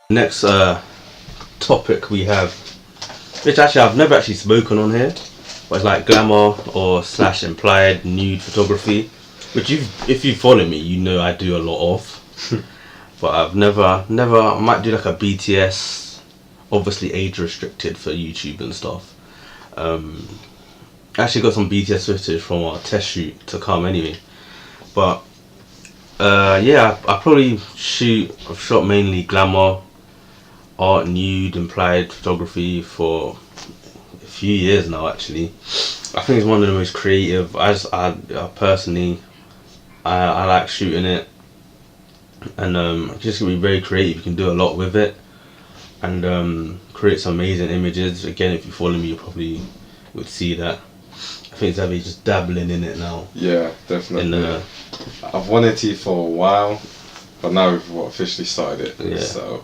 Next topic we have, which actually I've never actually spoken on here, but it's like glamour or / implied nude photography, which if you follow me, you know I do a lot of. But I've never, I might do like a BTS, obviously age restricted for YouTube and stuff. Actually got some BTS footage from our test shoot to come anyway. But yeah, I probably I've shot mainly glamour, art, nude, implied photography for a few years now actually. I think it's one of the most creative. I personally like shooting it, and just can be very creative. You can do a lot with it, and create some amazing images. Again, if you follow me, you probably would see that. I think Zabby's just dabbling in it now. Yeah, definitely. I've wanted to for a while, but now we've officially started it. Yeah. So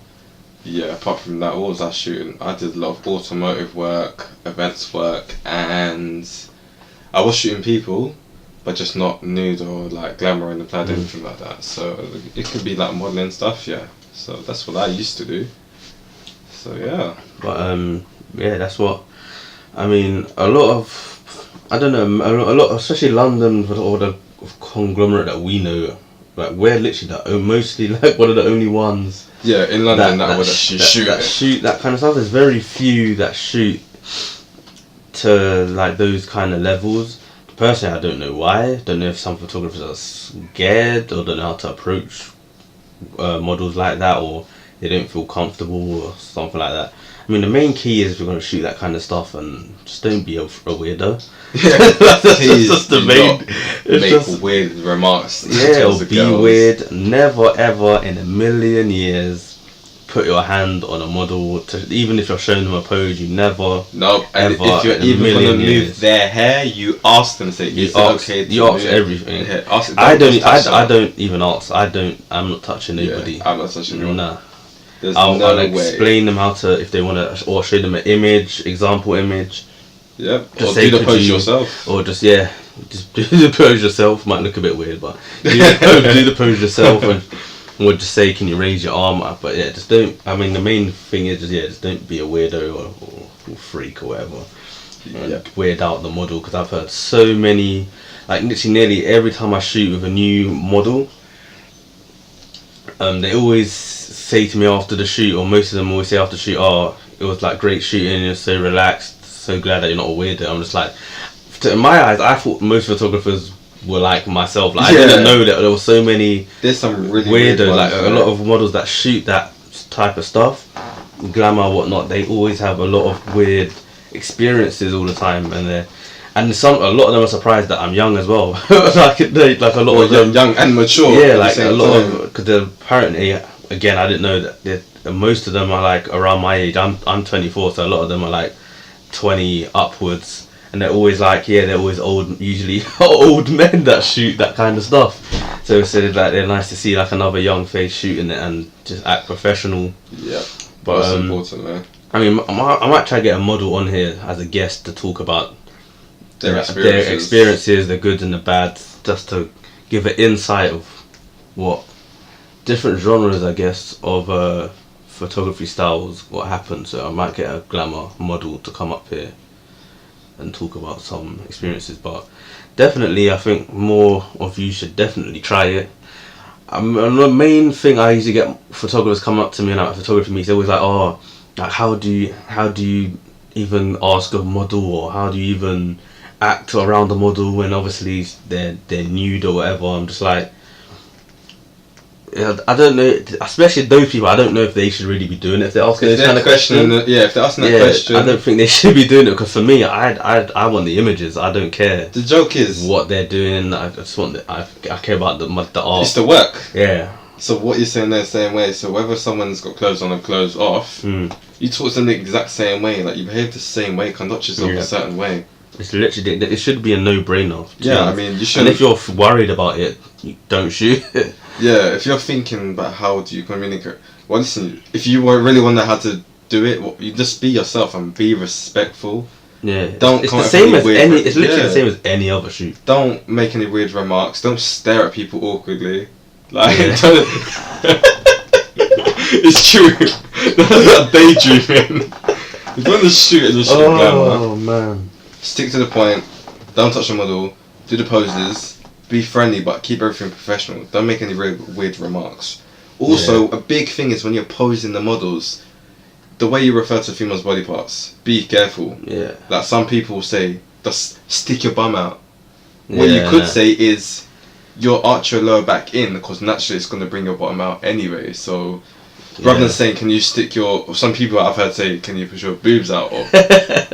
yeah, apart from that, what was I shooting? I did a lot of automotive work, events work, and I was shooting people, but just not nude or like glamour and implied, anything like that. So it could be like modelling stuff, yeah. So that's what I used to do. So yeah. But yeah, that's what I mean. A lot of, I don't know, a lot, especially London, or the conglomerate that we know, like we're literally mostly like one of the only ones. Yeah, in London that shoot that kind of stuff. There's very few that shoot to like those kind of levels. Personally, I don't know why. Don't know if some photographers are scared or don't know how to approach models like that, or they don't feel comfortable or something like that. I mean, the main key is if you're going to shoot that kind of stuff, and just don't be a weirdo. Yeah, that's just the main. Make weird remarks. Yeah, or be weird. Never ever in a million years put your hand on a model. Even if you're showing them a pose, you never. No, and if you're even going to move their hair, you ask them. Say, you ask everything. Yeah, I don't even ask. I'm not touching nobody. Yeah, I'm not touching anyone. Nah. I'll explain them how to, if they want to, or show them an image, example image. Yeah, or do the pose yourself. Or just do the pose yourself. Might look a bit weird, but do the pose yourself, and or just say, can you raise your arm up? But yeah, just don't. I mean, the main thing is just don't be a weirdo or freak or whatever. Yeah. Weird out the model, because I've heard so many, like literally nearly every time I shoot with a new model, they always say to me after the shoot, or most of them always say after the shoot, oh, it was like great shooting, you're so relaxed, so glad that you're not a weirdo. I'm just like, in my eyes, I thought most photographers were like myself. Like, I didn't know that there were so many. There's some really weirdos, like a lot of models that shoot that type of stuff, glamour, whatnot. They always have a lot of weird experiences all the time, and a lot of them are surprised that I'm young as well. like a lot of young and mature. Yeah, like a lot of, because apparently, again, I didn't know that most of them are like around my age. I'm 24, so a lot of them are like 20 upwards, and they're always like, they're always old, usually old men that shoot that kind of stuff. So they're nice to see like another young face shooting it and just act professional. Yeah, but that's important, man. I mean, I might try to get a model on here as a guest to talk about their experiences, the good and the bad, just to give an insight of what different genres, I guess, of photography styles, what happened. So I might get a glamour model to come up here and talk about some experiences. But definitely, I think more of you should definitely try it. The main thing I usually get photographers come up to me and at photography meets, they're always like, oh, like how do you even ask a model, or how do you even act around the model when obviously they're nude or whatever. I'm just like, I don't know, especially those people. I don't know if they should really be doing it. If they're asking this kind of question, if they're asking that question, I don't think they should be doing it, because for me, I want the images. I don't care. The joke is what they're doing. I just want I care about the art. It's the work. Yeah. So what you're saying there, the same way. So whether someone's got clothes on or clothes off, you talk to them the exact same way. Like, you behave the same way, conduct yourself a certain way. It's literally, it should be a no-brainer. Yeah, I mean, you should. And if you're worried about it, you don't shoot it. Yeah, if you're thinking about how do you communicate, well, listen, if you really want to know how to do it, you just be yourself and be respectful. Yeah, don't. It's the same as any. It's literally the same as any other shoot. Don't make any weird remarks. Don't stare at people awkwardly. Like, it's true. That's not daydreaming. If you want to shoot, just shoot glamour. Oh man. Stick to the point. Don't touch the model. Do the poses. Be friendly, but keep everything professional. Don't make any weird remarks. Also, a big thing is when you're posing the models, the way you refer to females' body parts. Be careful. Yeah. Like some people say, just stick your bum out. What you could say is, you'll arch your lower back in because naturally it's going to bring your bottom out anyway. So rather than saying, can you stick your... Some people I've heard say, can you push your boobs out? Or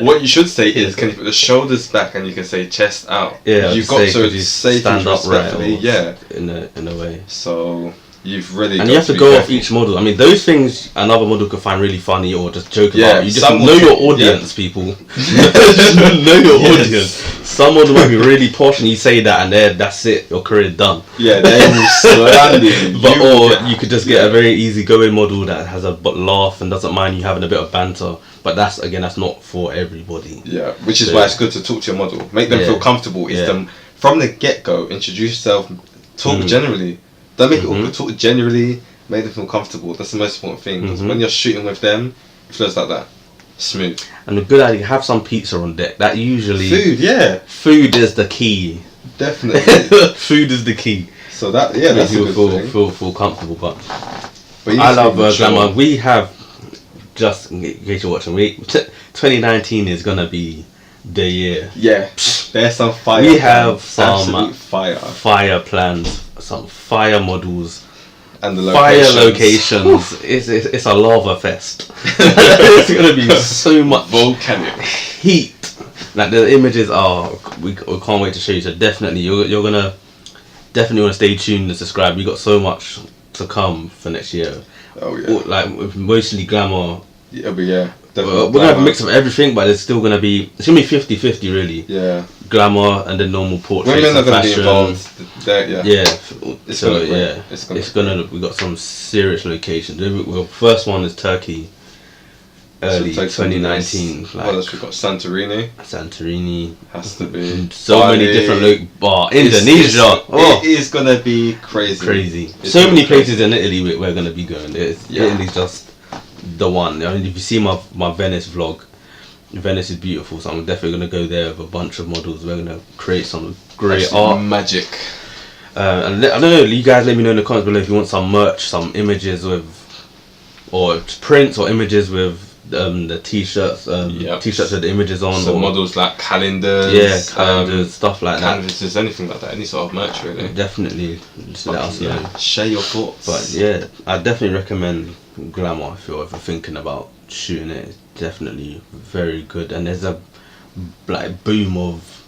what you should say is, can you put the shoulders back, and you can say chest out. Yeah, you've got to say stand things upright. respectfully. In a way. So you've really... And you have to go off each model. I mean, those things another model could find really funny or just joke about. You just know your audience, people. Just know your audience. Someone might be really posh and you say that and that's it, your career done. Yeah, they will slam you. Or you could just get a very easygoing model that has a laugh and doesn't mind you having a bit of banter. But that's not for everybody. Yeah, which is why it's good to talk to your model. Make them feel comfortable. From the get-go, introduce yourself, talk generally. Don't make it awkward, talk generally, make them feel comfortable. That's the most important thing. Because when you're shooting with them, it flows like that. Smooth. And a good idea, have some pizza on deck. That usually... Food is the key. Definitely. Food is the key. So that, that's a good thing. Feel comfortable, but I love glamour. We have, just in case you're watching, 2019 is going to be the year. Yeah, there's some fire. We have some fire plans, some fire models, and the locations. It's a lava fest. It's gonna be so much volcanic heat. Like the images are, we can't wait to show you. So definitely, you're gonna want to stay tuned and subscribe. We got so much to come for next year. Oh yeah. Like mostly glamour. Yeah, but we're gonna have a mix of everything, but it's still gonna be 50-50 really. Yeah. Glamour and then normal portraits. Women are gonna fashion. be involved. It's gonna we got some serious locations. Well, first one is Turkey. Early 2019. What else we got? Santorini has to be. So Bali. many different Indonesia. It is gonna be crazy. So many places in Italy we're gonna be going. Italy's just the one. I mean, if you see my Venice vlog, Venice is beautiful, so I'm definitely going to go there with a bunch of models. We're going to create some great art. Magic. And I don't know, you guys let me know in the comments below if you want some merch, some images with, or prints or images with the t-shirts, t-shirts with the images on. So models like calendars. Yeah, calendars, stuff like canvases, anything like that, any sort of merch really. Definitely, just let us know. Share your thoughts. But yeah, I definitely recommend glamour if you're ever thinking about shooting it. It's definitely very good, and there's a boom of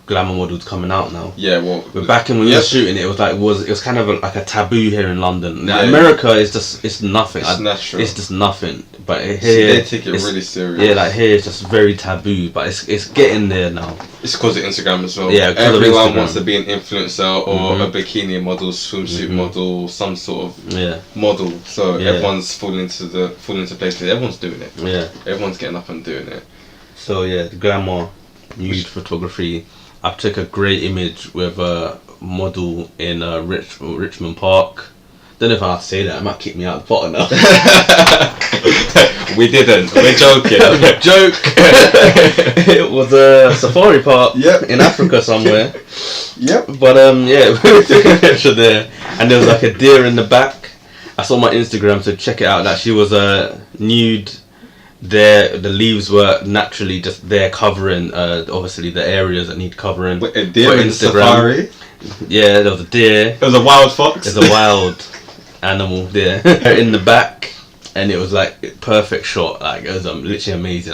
glamour models coming out now. Yeah, well, but back when we were shooting it, it was kind of like a taboo here in London. Now, America is it's nothing. It's natural. It's just nothing. But here they take it really serious. Yeah, like here it's just very taboo, but it's getting there now. It's because of Instagram as well. Yeah, everyone wants to be an influencer or a bikini model, swimsuit model, some sort of model. So everyone's falling into place. Everyone's doing it. Yeah, everyone's getting up and doing it. So yeah, the glamour, nude photography. I took a great image with a model in Richmond Park. Don't know if I have to say that. It might kick me out of the pot now. We didn't. We're joking. Joke. It was a safari park in Africa somewhere. But we took a picture there, and there was like a deer in the back. I saw my Instagram, so check it out. That she was nude. There, the leaves were naturally just there covering, obviously the areas that need covering. Wait, a deer in safari? Yeah, there was a deer. There was a wild fox. There's a wild animal there in the back, and it was like perfect shot. Like it was literally amazing.